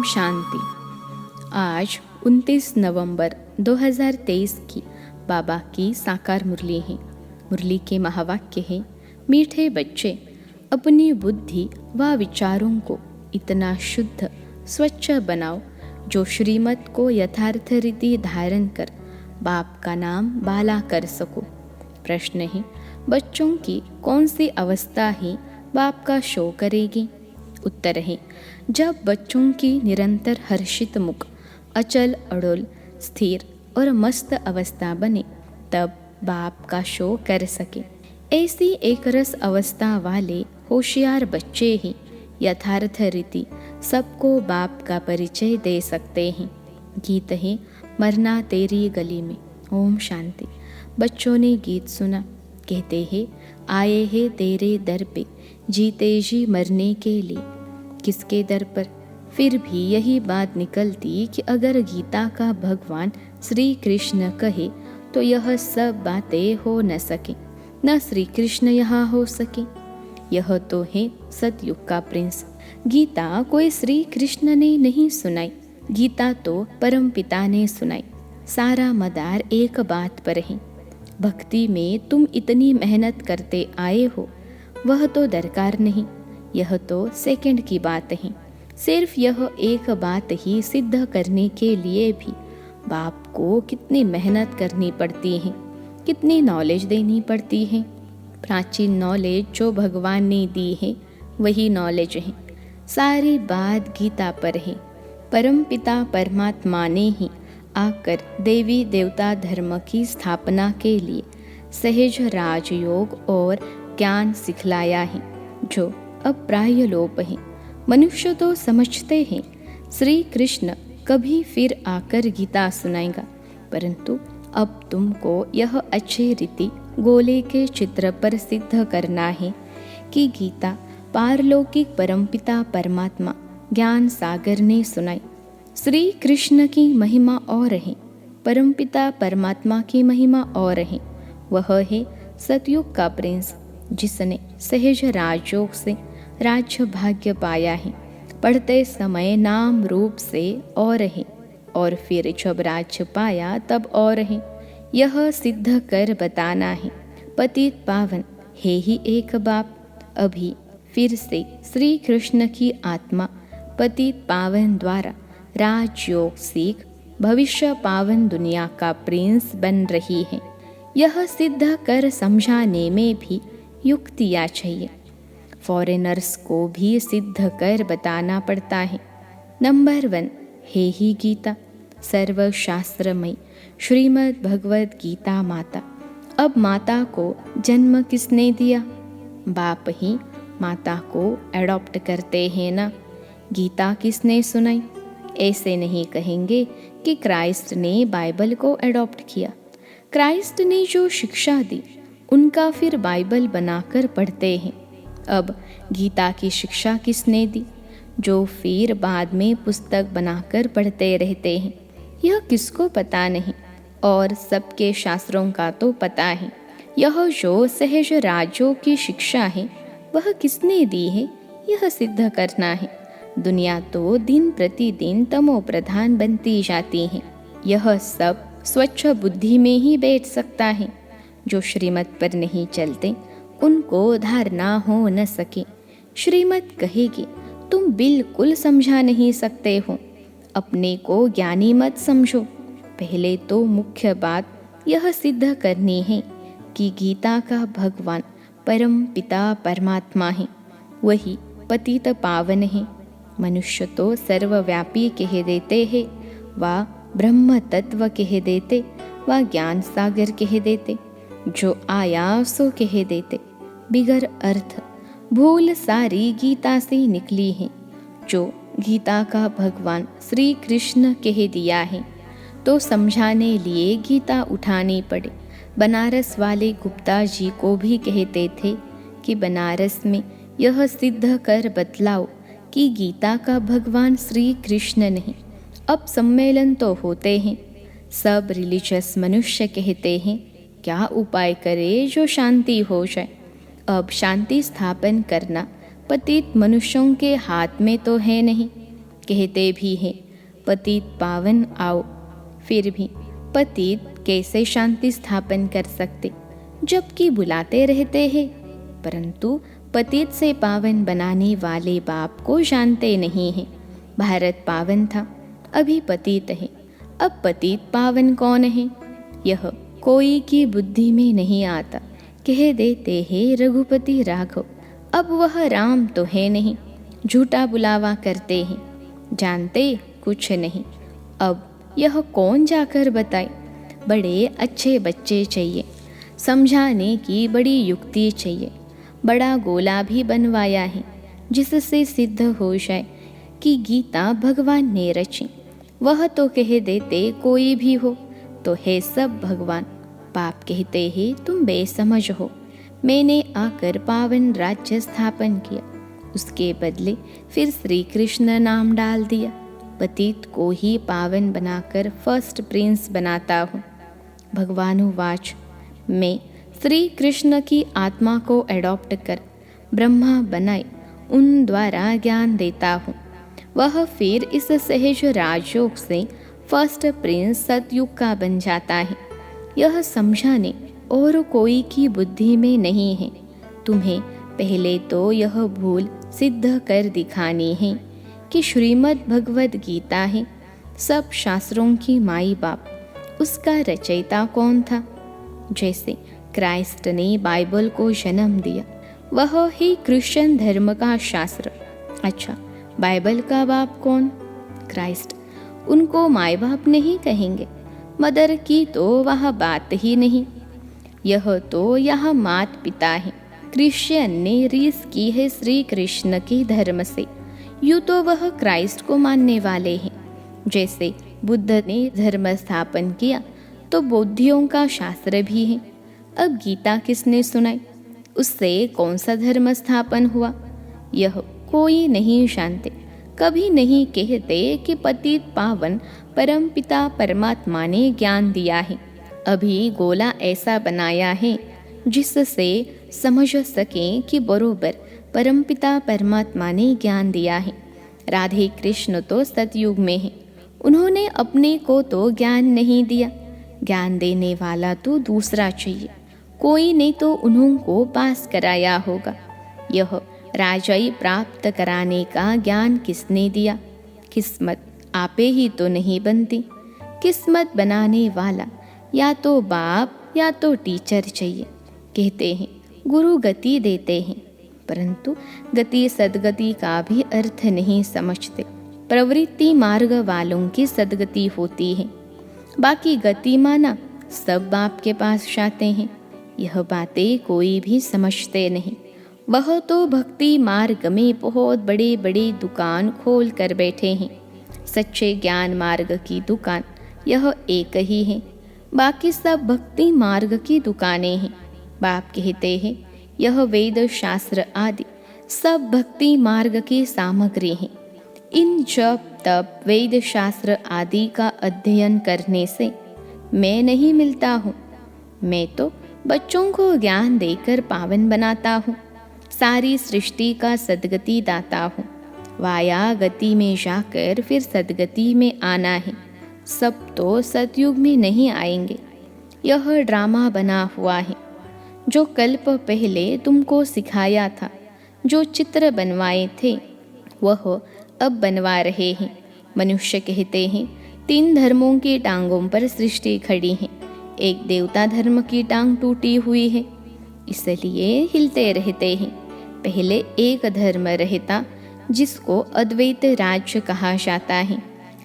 ओम शांति। आज 29 नवंबर 2023 की बाबा की साकार मुरली है। मुरली के महावाक्य है, मीठे बच्चे अपनी बुद्धि व विचारों को इतना शुद्ध स्वच्छ बनाओ जो श्रीमत को यथार्थ रीति धारण कर बाप का नाम बाला कर सको। प्रश्न है, बच्चों की कौन सी अवस्था ही बाप का शो करेगी? उत्तर है, जब बच्चों की निरंतर हर्षित मुख अचल अड़ोल स्थिर और मस्त अवस्था बने तब बाप का शो कर सके। ऐसी एक रस अवस्था वाले होशियार बच्चे ही यथार्थ रीति सबको बाप का परिचय दे सकते हैं। गीत है, मरना तेरी गली में। ओम शांति। बच्चों ने गीत सुना, कहते हैं, आए हैं तेरे दर पे जीते जी मरने के लिए। किसके दर पर? फिर भी यही बात निकलती कि अगर गीता का भगवान श्री कृष्ण कहे तो यह सब बातें हो न सके, न श्री कृष्ण यहाँ हो सके। यह तो है सतयुग का प्रिंस। गीता कोई श्री कृष्ण ने नहीं सुनाई, गीता तो परम पिता ने सुनाई। सारा मदार एक बात पर है, भक्ति में तुम इतनी मेहनत करते आए हो वह तो दरकार नहीं, यह तो सेकंड की बात है। सिर्फ यह एक बात ही सिद्ध करने के लिए भी बाप को कितनी मेहनत करनी पड़ती है, कितनी नॉलेज देनी पड़ती है। प्राचीन नॉलेज जो भगवान ने दी है वही नॉलेज है। सारी बात गीता पर है। परम पिता परमात्मा ने ही आकर देवी देवता धर्म की स्थापना के लिए सहज राजयोग और ज्ञान सिखलाया है जो अब प्राय लोप है। मनुष्य तो समझते हैं श्री कृष्ण कभी फिर आकर गीता सुनाएगा, परंतु अब तुमको यह अच्छी रीति गोले के चित्र पर सिद्ध करना है कि गीता पारलौकिक परमपिता परमात्मा ज्ञान सागर ने सुनाई। श्री कृष्ण की महिमा और है, परमपिता परमात्मा की महिमा और है। वह है सतयुग का प्रिंस जिसने सहज राजयोग से राज्य भाग्य पाया है। पढ़ते समय नाम रूप से और है और फिर जब राज्य पाया तब और है। यह सिद्ध कर बताना है पतित पावन है ही एक बाप। अभी फिर से श्री कृष्ण की आत्मा पतित पावन द्वारा राजयोग सीख भविष्य पावन दुनिया का प्रिंस बन रही है। यह सिद्ध कर समझाने में भी युक्तियाँ चाहिए। फॉरेनर्स को भी सिद्ध कर बताना पड़ता है। नंबर 1 है ही गीता, सर्वशास्त्रमयी श्रीमद् भगवद गीता माता। अब माता को जन्म किसने दिया? बाप ही माता को एडॉप्ट करते हैं ना। गीता किसने सुनाई? ऐसे नहीं कहेंगे कि क्राइस्ट ने बाइबल को एडॉप्ट किया। क्राइस्ट ने जो शिक्षा दी उनका फिर बाइबल बनाकर पढ़ते हैं। अब गीता की शिक्षा किसने दी जो फिर बाद में पुस्तक बनाकर पढ़ते रहते हैं? यह किसको पता नहीं, और सबके शास्त्रों का तो पता है। यह जो सहज राजों की शिक्षा है वह किसने दी है, यह सिद्ध करना है। दुनिया तो दिन प्रतिदिन तमो प्रधान बनती जाती है। यह सब स्वच्छ बुद्धि में ही बैठ सकता है। जो श्रीमत पर नहीं चलते उनको धारणा हो न सके। श्रीमत कहेगी तुम बिल्कुल समझा नहीं सकते हो, अपने को ज्ञानी मत समझो। पहले तो मुख्य बात यह सिद्ध करनी है कि गीता का भगवान परम पिता परमात्मा है, वही पतित पावन है। मनुष्य तो सर्वव्यापी कह देते हैं, व ब्रह्म तत्व कह देते, व ज्ञान सागर कह देते, जो आया सो कह देते बिगर अर्थ। भूल सारी गीता से निकली है। जो गीता का भगवान श्री कृष्ण कह दिया है तो समझाने लिए गीता उठानी पड़े। बनारस वाले गुप्ता जी को भी कहते थे कि बनारस में यह सिद्ध कर बतलाओ कि गीता का भगवान श्री कृष्ण नहीं। अब सम्मेलन तो होते हैं, सब रिलीजियस मनुष्य कहते हैं क्या उपाय करे जो शांति हो जाए। अब शांति स्थापन करना पतित मनुष्यों के हाथ में तो है नहीं, कहते भी हैं पतित पावन आओ, फिर भी पतित कैसे शांति स्थापन कर सकते, जबकि बुलाते रहते हैं, परंतु पतित से पावन बनाने वाले बाप को जानते नहीं हैं। भारत पावन था, अभी पतित है, अब पतित पावन कौन है, यह कोई की बुद्धि में नहीं आता। कह देते हैं रघुपति राघव, अब वह राम तो है नहीं, झूठा बुलावा करते हैं, जानते कुछ नहीं। अब यह कौन जाकर बताए, बड़े अच्छे बच्चे चाहिए, समझाने की बड़ी युक्ति चाहिए। बड़ा गोला भी बनवाया है जिससे सिद्ध हो जाए कि गीता भगवान ने रची। वह तो कह देते कोई भी हो तो है सब भगवान। बाप कहते हैं तुम बेसमझ हो, मैंने आकर पावन राज्य स्थापन किया, उसके बदले फिर श्री कृष्ण नाम डाल दिया। पतित को ही पावन बनाकर फर्स्ट प्रिंस बनाता हूँ। भगवानुवाच, मैं श्री कृष्ण की आत्मा को एडॉप्ट कर ब्रह्मा बनाए उन द्वारा ज्ञान देता हूँ। वह फिर इस सहज राजयोग से फर्स्ट प्रिंस सतयुग का बन जाता है। यह समझाने और कोई की बुद्धि में नहीं है। तुम्हें पहले तो यह भूल सिद्ध कर दिखानी है कि श्रीमद् भगवद गीता है सब शास्त्रों की माई बाप। उसका रचयिता कौन था? जैसे क्राइस्ट ने बाइबल को जन्म दिया, वह ही क्रिश्चियन धर्म का शास्त्र। अच्छा, बाइबल का बाप कौन? क्राइस्ट। उनको माई बाप नहीं कहेंगे, मदर की तो वह बात ही नहीं। यह तो यहाँ मात पिता है। क्रिश्चियन ने रीस की है श्री कृष्ण के धर्म से, यूँ तो वह क्राइस्ट को मानने वाले हैं। जैसे बुद्ध ने धर्म स्थापन किया तो बौद्धियों का शास्त्र भी है। अब गीता किसने सुनाई, उससे कौन सा धर्म स्थापन हुआ, यह कोई नहीं जानते। कभी नहीं कहते कि पतित पावन परम पिता परमात्मा ने ज्ञान दिया है। अभी गोला ऐसा बनाया है जिससे समझ सकें कि बरोबर परमपिता परमात्मा ने ज्ञान दिया है। राधे कृष्ण तो सतयुग में है, उन्होंने अपने को तो ज्ञान नहीं दिया। ज्ञान देने वाला तो दूसरा चाहिए, कोई ने तो उन्हों को पास कराया होगा। यह राजाई प्राप्त कराने का ज्ञान किसने दिया? किस्मत आपे ही तो नहीं बनती। किस्मत बनाने वाला या तो बाप या तो टीचर चाहिए। कहते हैं गुरु गति देते हैं, परंतु गति सदगति का भी अर्थ नहीं समझते। प्रवृत्ति मार्ग वालों की सदगति होती है, बाकी गति माना सब बाप के पास जाते हैं। यह बातें कोई भी समझते नहीं। वह तो भक्ति मार्ग में बहुत बड़े बड़े दुकान खोल कर बैठे हैं। सच्चे ज्ञान मार्ग की दुकान यह एक ही है, बाकी सब भक्ति मार्ग की दुकानें हैं। बाप कहते हैं यह वेद शास्त्र आदि सब भक्ति मार्ग की सामग्री हैं। इन जप तप वेद शास्त्र आदि का अध्ययन करने से मैं नहीं मिलता हूँ। मैं तो बच्चों को ज्ञान देकर पावन बनाता हूँ। सारी सृष्टि का सदगति दाता हूँ। वाया गति में जाकर फिर सदगति में आना है। सब तो सतयुग में नहीं आएंगे। यह ड्रामा बना हुआ है। जो कल्प पहले तुमको सिखाया था, जो चित्र बनवाए थे, वह अब बनवा रहे हैं। मनुष्य कहते हैं 3 धर्मों की टांगों पर सृष्टि खड़ी है। एक देवता धर्म की टांग टूटी हुई है, इसलिए हिलते रहते हैं। पहले एक धर्म रहता जिसको अद्वैत राज्य कहा जाता है,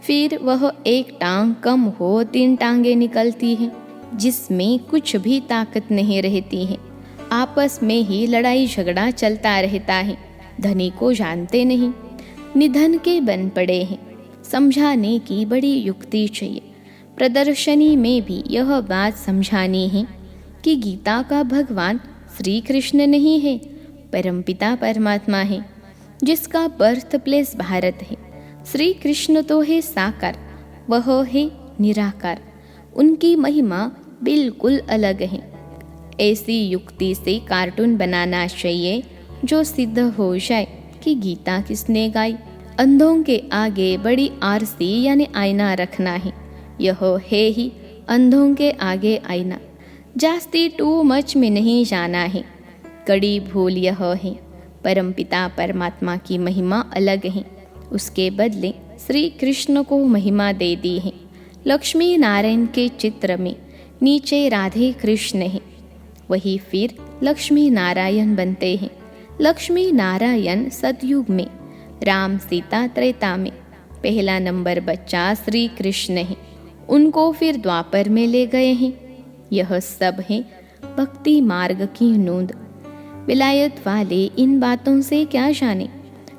फिर वह एक टांग कम हो 3 टांगें निकलती हैं, जिसमें कुछ भी ताकत नहीं रहती है। आपस में ही लड़ाई झगड़ा चलता रहता है। धनी को जानते नहीं, निधन के बन पड़े हैं। समझाने की बड़ी युक्ति चाहिए। प्रदर्शनी में भी यह बात समझानी है कि गीता का भगवान श्री कृष्ण नहीं है, परमपिता परमात्मा है, जिसका बर्थ प्लेस भारत है। श्री कृष्ण तो है साकार, वह है निराकार। उनकी महिमा बिल्कुल अलग है। ऐसी युक्ति से कार्टून बनाना चाहिए जो सिद्ध हो जाए कि गीता किसने गाई। अंधों के आगे बड़ी आरसी यानी आईना रखना है। यह है ही अंधों के आगे आईना। जास्ती टू मच में नहीं जाना है। कड़ी भूल यह है, परमपिता परमात्मा की महिमा अलग है, उसके बदले श्री कृष्ण को महिमा दे दी है। लक्ष्मी नारायण के चित्र में नीचे राधे कृष्ण है, वही फिर लक्ष्मी नारायण बनते हैं। लक्ष्मी नारायण सतयुग में, राम सीता त्रेता में, पहला नंबर बच्चा श्री कृष्ण है, उनको फिर द्वापर में ले गए हैं। यह सब है भक्ति मार्ग की नोंद। विलायत वाले इन बातों से क्या जाने।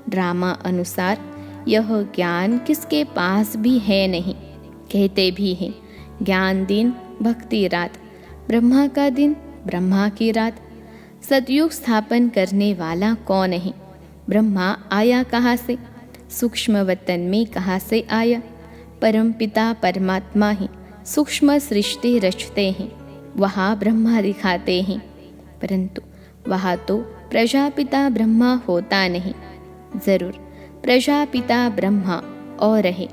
ड्रामा अनुसार यह ज्ञान किसके पास भी है नहीं। कहते भी हैं ज्ञान दिन भक्ति रात, ब्रह्मा का दिन ब्रह्मा की रात। सतयुग स्थापन करने वाला कौन है? ब्रह्मा आया कहाँ से? सूक्ष्म वतन में कहाँ से आया? परमपिता परमात्मा ही सूक्ष्म सृष्टि रचते हैं, वहाँ ब्रह्मा दिखाते हैं, परंतु वहाँ तो प्रजापिता ब्रह्मा होता नहीं। जरूर प्रजापिता ब्रह्मा और है,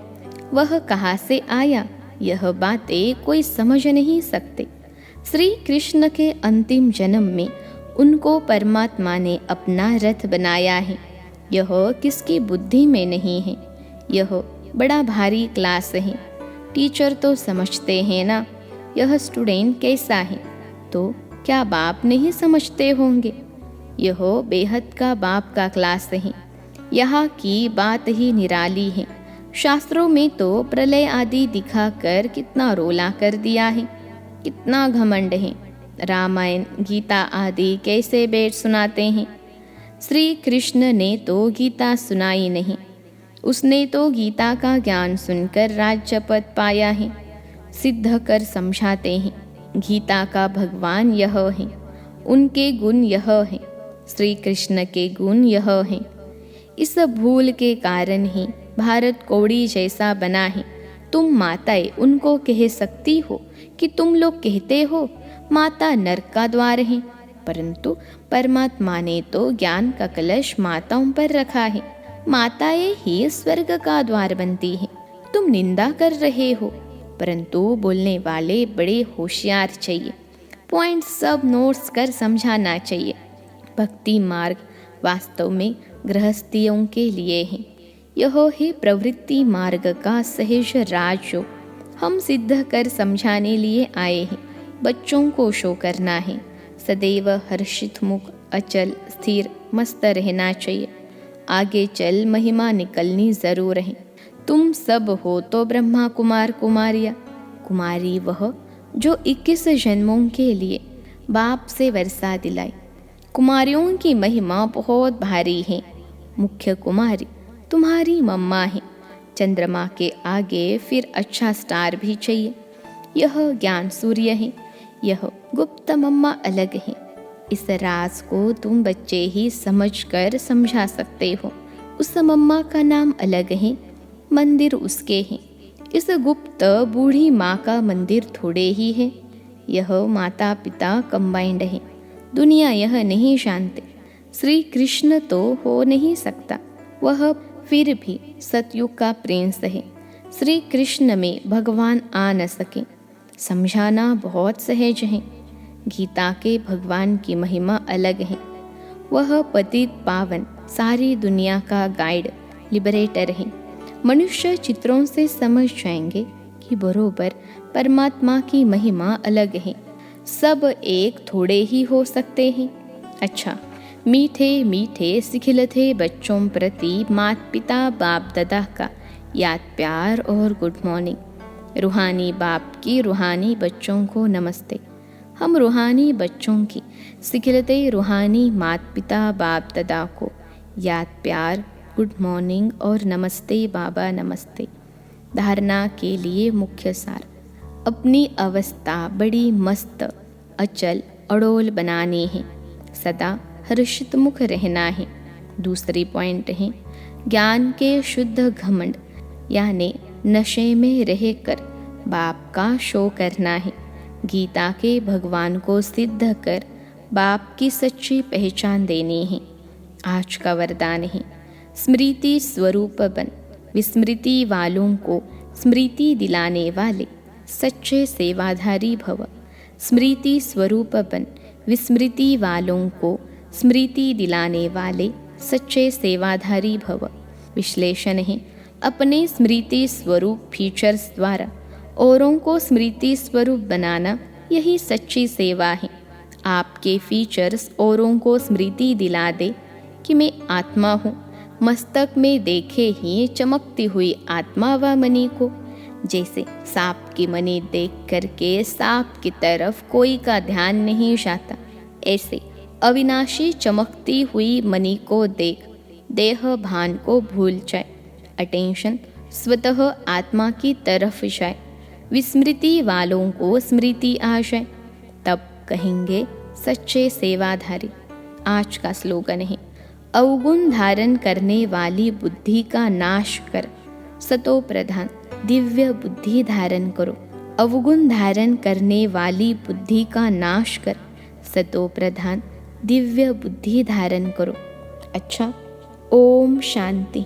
वह कहाँ से आया? यह बातें कोई समझ नहीं सकते। श्री कृष्ण के अंतिम जन्म में उनको परमात्मा ने अपना रथ बनाया है। यह किसकी बुद्धि में नहीं है। यह बड़ा भारी क्लास है। टीचर तो समझते हैं ना यह स्टूडेंट कैसा है, तो क्या बाप नहीं समझते होंगे? यह बेहद का बाप का क्लास है। यहाँ की बात ही निराली है। शास्त्रों में तो प्रलय आदि दिखाकर कितना रोला कर दिया है, कितना घमंड है। रामायण गीता आदि कैसे बैठ सुनाते हैं। श्री कृष्ण ने तो गीता सुनाई नहीं, उसने तो गीता का ज्ञान सुनकर राज्य पद पाया है। सिद्ध कर समझाते हैं गीता का भगवान यह है, उनके गुण यह है, श्री कृष्ण के गुण यह है। इस भूल के कारण ही भारत कौड़ी जैसा बना है। तुम माताएं उनको कह सकती हो कि तुम लोग कहते हो माता नरक का द्वार है, परंतु परमात्मा ने तो ज्ञान का कलश माताओं पर रखा है। माताएं ही स्वर्ग का द्वार बनती हैं। तुम निंदा कर रहे हो, परंतु बोलने वाले बड़े होशियार चाहिए। पॉइंट सब नोट्स कर समझाना चाहिए। भक्ति मार्ग वास्तव में गृहस्थियों के लिए है। यह है प्रवृत्ति मार्ग का सहज राज जो हम सिद्ध कर समझाने लिए आए हैं। बच्चों को शो करना है। सदैव हर्षित मुख, अचल स्थिर मस्त रहना चाहिए। आगे चल महिमा निकलनी जरूर है। तुम सब हो तो ब्रह्मा कुमार कुमारिया। कुमारी वह जो 21 जन्मों के लिए बाप से वर्षा दिलाई। कुमारियों की महिमा बहुत भारी है। मुख्य कुमारी तुम्हारी मम्मा है। चंद्रमा के आगे फिर अच्छा स्टार भी चाहिए। यह ज्ञान सूर्य है, यह गुप्त मम्मा अलग है। इस राज को तुम बच्चे ही समझकर समझा सकते हो। उस मम्मा का नाम अलग है, मंदिर उसके हैं। इस गुप्त बूढ़ी माँ का मंदिर थोड़े ही है। यह माता पिता कंबाइंड है। दुनिया यह नहीं जानते। श्री कृष्ण तो हो नहीं सकता, वह फिर भी सतयुग का प्रिंस है। श्री कृष्ण में भगवान आ न सके, समझाना बहुत सहज है। गीता के भगवान की महिमा अलग है। वह पतित पावन सारी दुनिया का गाइड लिबरेटर है। मनुष्य चित्रों से समझ जाएंगे कि बरोबर परमात्मा की महिमा अलग है। सब एक थोड़े ही हो सकते हैं। अच्छा, मीठे मीठे सिखिलते बच्चों प्रति माता पिता बाप दादा का याद प्यार और गुड मॉर्निंग। रूहानी बाप की रूहानी बच्चों को नमस्ते। हम रूहानी बच्चों की सिखिलते रूहानी माता पिता बाप दादा को याद प्यार गुड मॉर्निंग और नमस्ते बाबा नमस्ते। धारणा के लिए मुख्य सार, अपनी अवस्था बड़ी मस्त अचल अड़ोल बनानी है। सदा हर्षित मुख रहना है। दूसरी पॉइंट है ज्ञान के शुद्ध घमंड यानी नशे में रहकर बाप का शो करना है। गीता के भगवान को सिद्ध कर बाप की सच्ची पहचान देनी है। आज का वरदान है स्मृति स्वरूप बन, विस्मृति वालों को स्मृति दिलाने वाले सच्चे सेवाधारी भव। स्मृति स्वरूप बन, विस्मृति वालों को स्मृति दिलाने वाले सच्चे सेवाधारी भव। विश्लेषण है, अपने स्मृति स्वरूप फीचर्स द्वारा औरों को स्मृति स्वरूप बनाना यही सच्ची सेवा है। आपके फीचर्स औरों को स्मृति दिला दे कि मैं आत्मा हूँ। मस्तक में देखे ही चमकती हुई आत्मा व मणि को, जैसे सांप की मणि देख करके सांप की तरफ कोई का ध्यान नहीं जाता, ऐसे अविनाशी चमकती हुई मणि को देख देह भान को भूल जाए, अटेंशन स्वतः आत्मा की तरफ जाए, विस्मृति वालों को स्मृति आ जाए, तब कहेंगे सच्चे सेवाधारी। आज का स्लोगन है, अवगुण धारण करने वाली बुद्धि का नाश कर सतो प्रधान दिव्य बुद्धि धारण करो। अवगुण धारण करने वाली बुद्धि का नाश कर सतो प्रधान दिव्य बुद्धि धारण करो। अच्छा, ओम शांति।